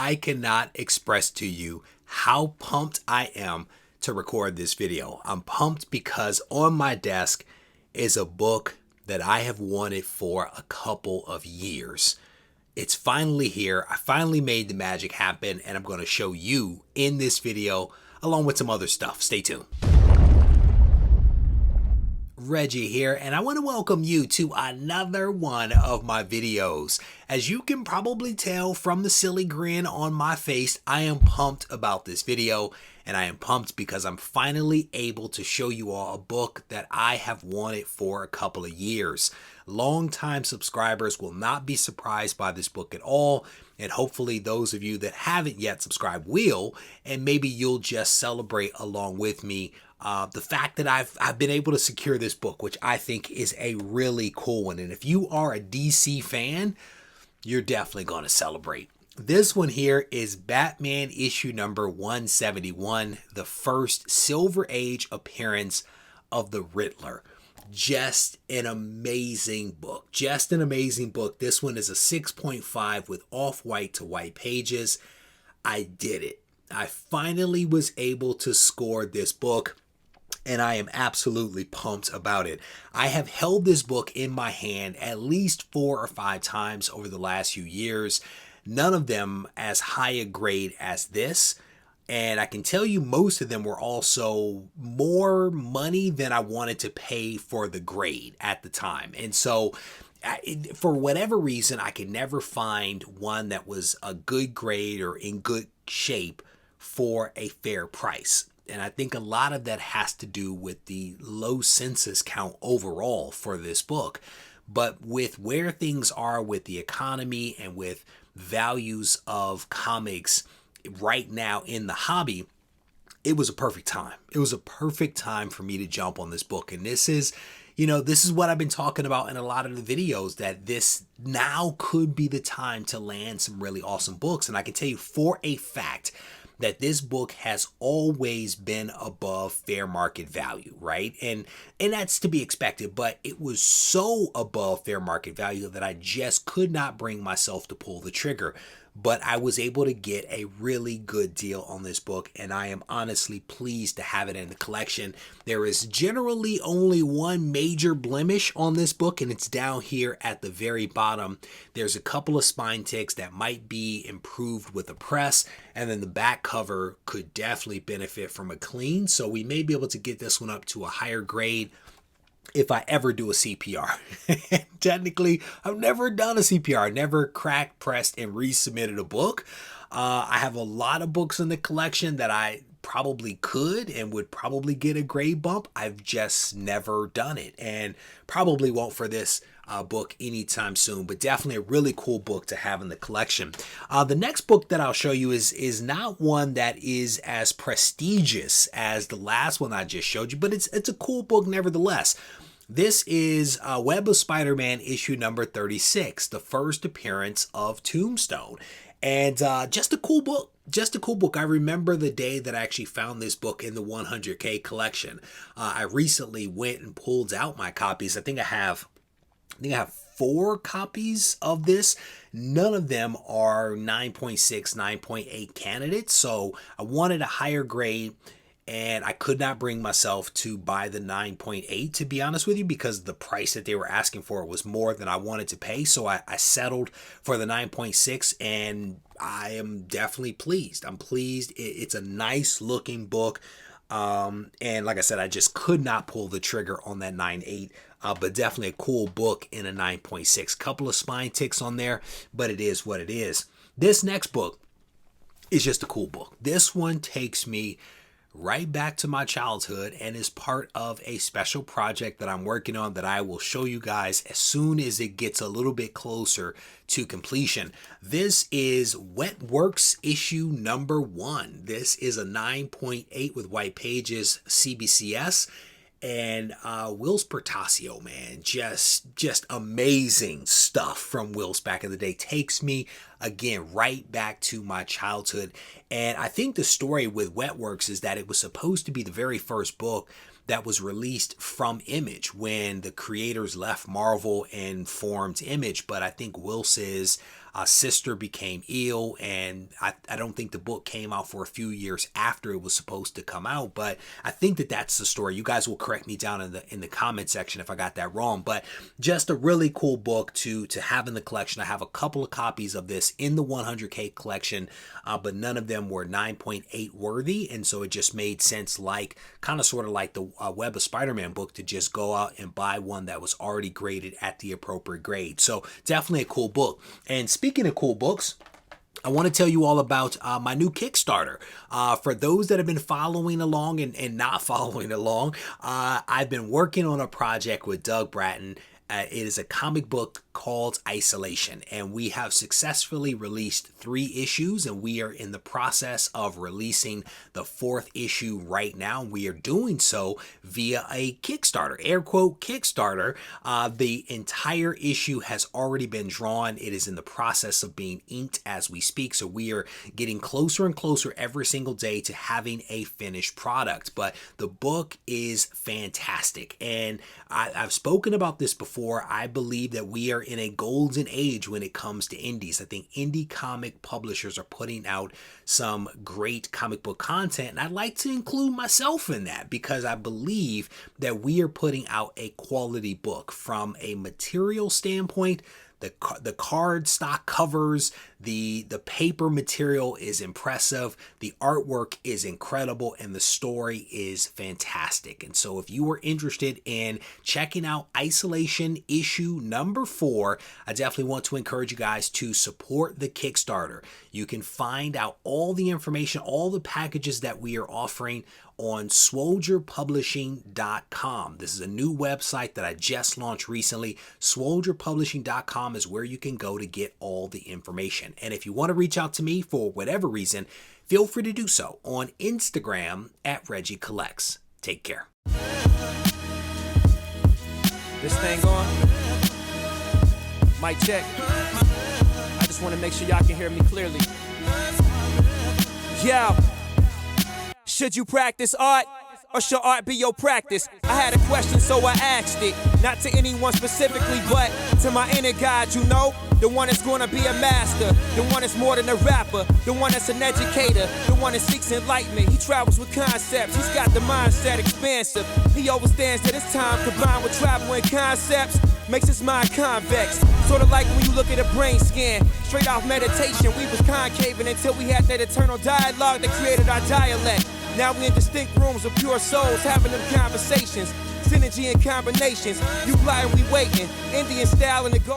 I cannot express to you how pumped I am to record this video. I'm pumped because on my desk is a book that I have wanted for a couple of years. It's finally here. I finally made the magic happen, and I'm going to show you in this video along with some other stuff. Stay tuned. Reggie here, and I want to welcome you to another one of my videos. As you can probably tell from the silly grin on my face, I am pumped about this video, and I am pumped because I'm finally able to show you all a book that I have wanted for a couple of years. Longtime subscribers will not be surprised by this book at all, and hopefully those of you that haven't yet subscribed will, and maybe you'll just celebrate along with me the fact that I've been able to secure this book, which I think is a really cool one. And if you are a DC fan, you're definitely going to celebrate. This one here is Batman issue number 171, the first Silver Age appearance of the Riddler. Just an amazing book. Just an amazing book. This one is a 6.5 with off-white to white pages. I did it. I finally was able to score this book, and I am absolutely pumped about it. I have held this book in my hand at least 4 or 5 times over the last few years. None of them as high a grade as this. And I can tell you most of them were also more money than I wanted to pay for the grade at the time. And so for whatever reason, I could never find one that was a good grade or in good shape for a fair price. And I think a lot of that has to do with the low census count overall for this book. But with where things are with the economy and with values of comics right now in the hobby, it was a perfect time. It was a perfect time for me to jump on this book. And this is, this is what I've been talking about in a lot of the videos, that this now could be the time to land some really awesome books. And I can tell you for a fact that this book has always been above fair market value, right? And that's to be expected, but it was so above fair market value that I just could not bring myself to pull the trigger. But I was able to get a really good deal on this book, and I am honestly pleased to have it in the collection. There is generally only one major blemish on this book, and it's down here at the very bottom. There's a couple of spine ticks that might be improved with a press, and then the back cover could definitely benefit from a clean. So we may be able to get this one up to a higher grade if I ever do a CPR. Technically, I've never done a CPR. I never cracked, pressed, and resubmitted a book. I have a lot of books in the collection that I probably could and would probably get a grade bump. I've just never done it, and probably won't for this book anytime soon, but definitely a really cool book to have in the collection. The next book that I'll show you is not one that is as prestigious as the last one I just showed you, but it's a cool book nevertheless. This is Web of Spider-Man issue number 36, the first appearance of Tombstone. And just a cool book. Just a cool book. I remember the day that I actually found this book in the 100K collection. I recently went and pulled out my copies. I think I have 4 copies of this. None of them are 9.6, 9.8 candidates. So I wanted a higher grade, and I could not bring myself to buy the 9.8, to be honest with you, because the price that they were asking for was more than I wanted to pay. So I settled for the 9.6, and I am definitely pleased. I'm pleased. It's a nice looking book. And like I said, I just could not pull the trigger on that 9.8, but definitely a cool book in a 9.6. Couple of spine ticks on there, but it is what it is. This next book is just a cool book. This one takes me right back to my childhood and is part of a special project that I'm working on that I will show you guys as soon as it gets a little bit closer to completion. This is Wetworks issue number 1. This is a 9.8 with white pages CBCS. And Whilce Portacio, man, just amazing stuff from Whilce back in the day. Takes me, again, right back to my childhood. And I think the story with Wetworks is that it was supposed to be the very first book that was released from Image when the creators left Marvel and formed Image. But I think Wils's sister became ill, and I don't think the book came out for a few years after it was supposed to come out, but I think that that's the story. You guys will correct me down in the comment section if I got that wrong, but just a really cool book to have in the collection. I have a couple of copies of this in the 100K collection, but none of them were 9.8 worthy, and so it just made sense, like kind of sort of like the Web of Spider-Man book, to just go out and buy one that was already graded at the appropriate grade. So definitely a cool book. And speaking of cool books, I want to tell you all about my new Kickstarter. For those that have been following along and not following along, I've been working on a project with Doug Bratton. It is a comic book called Isolation, and we have successfully released 3 issues, and we are in the process of releasing the 4th issue right now. We are doing so via a Kickstarter, air quote Kickstarter. The entire issue has already been drawn. It is in the process of being inked as we speak, so we are getting closer and closer every single day to having a finished product. But the book is fantastic, and I've spoken about this before. I believe that we are in a golden age when it comes to indies. I think indie comic publishers are putting out some great comic book content, and I'd like to include myself in that because I believe that we are putting out a quality book from a material standpoint. The card stock covers, the paper material is impressive, the artwork is incredible, and the story is fantastic. And so if you are interested in checking out Isolation issue number 4, I definitely want to encourage you guys to support the Kickstarter. You can find out all the information, all the packages that we are offering on swoldierpublishing.com. This is a new website that I just launched recently. swoldierpublishing.com is where you can go to get all the information. And if you want to reach out to me for whatever reason, feel free to do so on Instagram at Regie Collects. Take care. This thing on? Mic check. I just want to make sure y'all can hear me clearly. Yo. Should you practice art, or should art be your practice? I had a question, so I asked it. Not to anyone specifically, but to my inner God, you know? The one that's gonna be a master, the one that's more than a rapper, the one that's an educator, the one that seeks enlightenment. He travels with concepts, he's got the mindset expansive. He understands that his time combined with travel and concepts makes his mind convex. Sort of like when you look at a brain scan, straight off meditation, we was concaving until we had that eternal dialogue that created our dialect. Now we in distinct rooms of pure souls having them conversations. Synergy and combinations. You fly and we waiting. Indian style and the go.